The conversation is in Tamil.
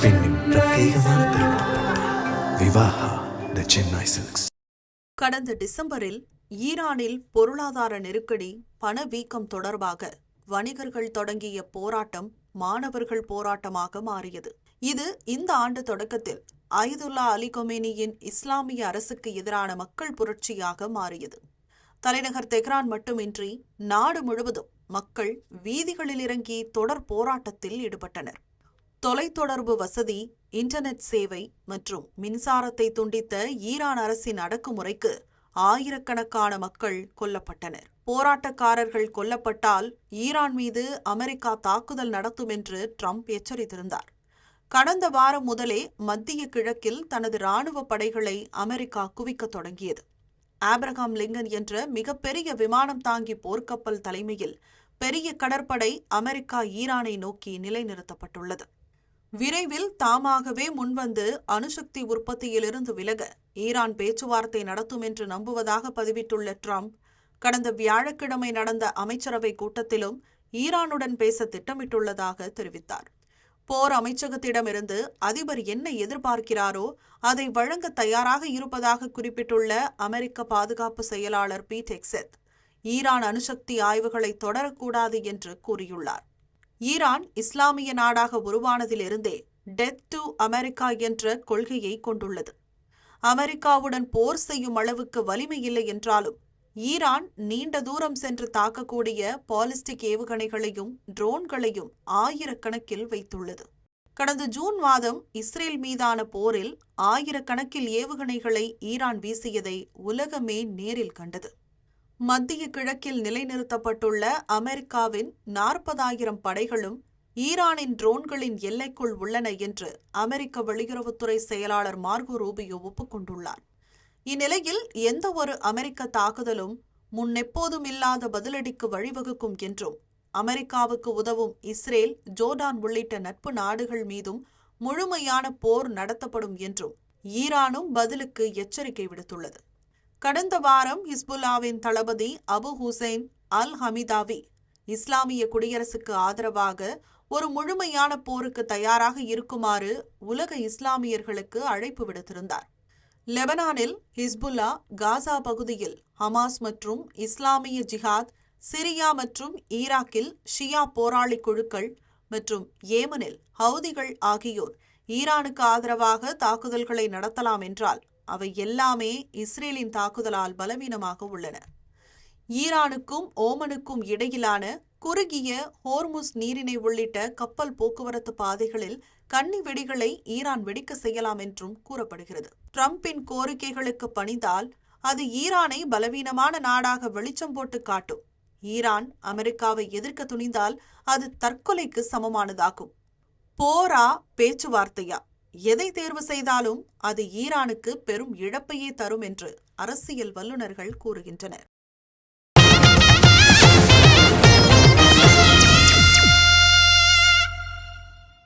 பெண்ணின் பிரத்யேகமான திருமணம் விவாஹா தி சென்னை சில்க்ஸ். கடந்த டிசம்பரில் ஈரானில் பொருளாதார நெருக்கடி, பணவீக்கம் தொடர்பாக வணிகர்கள் தொடங்கிய போராட்டம் மாணவர்கள் போராட்டமாக மாறியது. இது இந்த ஆண்டு தொடக்கத்தில் அயதுல்லா அலி கொமேனியின் இஸ்லாமிய அரசுக்கு எதிரான மக்கள் புரட்சியாக மாறியது. தலைநகர் தெஹ்ரான் மட்டுமின்றி நாடு முழுவதும் மக்கள் வீதிகளில் இறங்கி தொடர் போராட்டத்தில் ஈடுபட்டனர். தொலைத்தொடர்பு வசதி, இன்டர்நெட் சேவை மற்றும் மின்சாரத்தை துண்டித்த ஈரான் அரசின் அடக்குமுறைக்கு ஆயிரக்கணக்கான மக்கள் கொல்லப்பட்டனர். போராட்டக்காரர்கள் கொல்லப்பட்டால் ஈரான் மீது அமெரிக்கா தாக்குதல் நடத்தும் என்று ட்ரம்ப் எச்சரித்திருந்தார். கடந்த வாரம் முதலே மத்திய கிழக்கில் தனது இராணுவ படைகளை அமெரிக்கா குவிக்க தொடங்கியது. ஆப்ரஹாம் லிங்கன் என்ற மிகப்பெரிய விமானம் தாங்கி போர்க்கப்பல் தலைமையில் பெரிய கடற்படை அமெரிக்கா ஈரானை நோக்கி நிலைநிறுத்தப்பட்டுள்ளது. விரைவில் தாமாகவே முன்வந்து அணுசக்தி உற்பத்தியிலிருந்து விலக ஈரான் பேச்சுவார்த்தை நடத்தும் என்று நம்புவதாக பதிவிட்டுள்ள ட்ரம்ப், கடந்த வியாழக்கிழமை நடந்த அமைச்சரவை கூட்டத்திலும் ஈரானுடன் பேச திட்டமிட்டுள்ளதாக தெரிவித்தார். போர் அமைச்சகத்திடமிருந்து அதிபர் என்ன எதிர்பார்க்கிறாரோ அதை வழங்க தயாராக இருப்பதாக குறிப்பிட்டுள்ள அமெரிக்க பாதுகாப்பு செயலாளர் பீட் ஹெக்ஸெத், ஈரான் அணுசக்தி ஆய்வுகளை தொடரக்கூடாது என்று கூறியுள்ளார். ஈரான் இஸ்லாமிய நாடாக உருவானதிலிருந்தே டெத் டு அமெரிக்கா என்ற கொள்கையை கொண்டுள்ளது. அமெரிக்காவுடன் போர் செய்யும் அளவுக்கு வலிமை இல்லை என்றாலும் ஈரான் நீண்ட தூரம் சென்று தாக்கக்கூடிய பாலிஸ்டிக் ஏவுகணைகளையும் ட்ரோன்களையும் ஆயிரக்கணக்கில் வைத்துள்ளது. கடந்த ஜூன் மாதம் இஸ்ரேல் மீதான போரில் ஆயிரக்கணக்கில் ஏவுகணைகளை ஈரான் வீசியதை உலகமே நேரில் கண்டது. மத்திய கிழக்கில் நிலைநிறுத்தப்பட்டுள்ள அமெரிக்காவின் 40,000 படைகளும் ஈரானின் ட்ரோன்களின் எல்லைக்குள் உள்ளன என்று அமெரிக்க வெளியுறவுத்துறை செயலாளர் மார்கோ ரூபியோ ஒப்புக்கொண்டுள்ளார். இந்நிலையில் எந்த ஒரு அமெரிக்க தாக்குதலும் முன்னெப்போதும் இல்லாத பதிலடிக்கு வழிவகுக்கும் என்றும் அமெரிக்காவுக்கு உதவும் இஸ்ரேல், ஜோர்டான் உள்ளிட்ட நட்பு நாடுகள் மீதும் முழுமையான போர் நடத்தப்படும் என்றும் ஈரானும் பதிலுக்கு எச்சரிக்கை விடுத்துள்ளது. கடந்த வாரம் ஹிஸ்புல்லாவின் தளபதி அபு ஹுசைன் அல் ஹமிதாவி இஸ்லாமிய குடியரசுக்கு ஆதரவாக ஒரு முழுமையான போருக்கு தயாராக இருக்குமாறு உலக இஸ்லாமியர்களுக்கு அழைப்பு விடுத்திருந்தார். லெபனானில் ஹிஸ்புல்லா, காசா பகுதியில் ஹமாஸ் மற்றும் இஸ்லாமிய ஜிஹாத், சிரியா மற்றும் ஈராக்கில் ஷியா போராளி குழுக்கள் மற்றும் ஏமனில் ஹவுதிகள் ஆகியோர் ஈரானுக்கு ஆதரவாக தாக்குதல்களை நடத்தலாம் என்றால் அவை எல்லாமே இஸ்ரேலின் தாக்குதலால் பலவீனமாக உள்ளன. ஈரானுக்கும் ஓமனுக்கும் இடையிலான குறுகிய ஹோர்முஸ் நீரிணை உள்ளிட்ட கப்பல் போக்குவரத்து பாதைகளில் கன்னி வெடிகளை ஈரான் வெடிக்க செய்யலாம் என்றும் கூறப்படுகிறது. ட்ரம்பின் கோரிக்கைகளுக்கு பணிந்தால் அது ஈரானை பலவீனமான நாடாக வெளிச்சம் போட்டு காட்டும். ஈரான் அமெரிக்காவை எதிர்க்க துணிந்தால் அது தற்கொலைக்கு சமமானதாகும். போரா, பேச்சுவார்த்தையா, எதை தேர்வு செய்தாலும் அது ஈரானுக்கு பெரும் இழப்பையே தரும் என்று அரசியல் வல்லுநர்கள் கூறுகின்றனர்.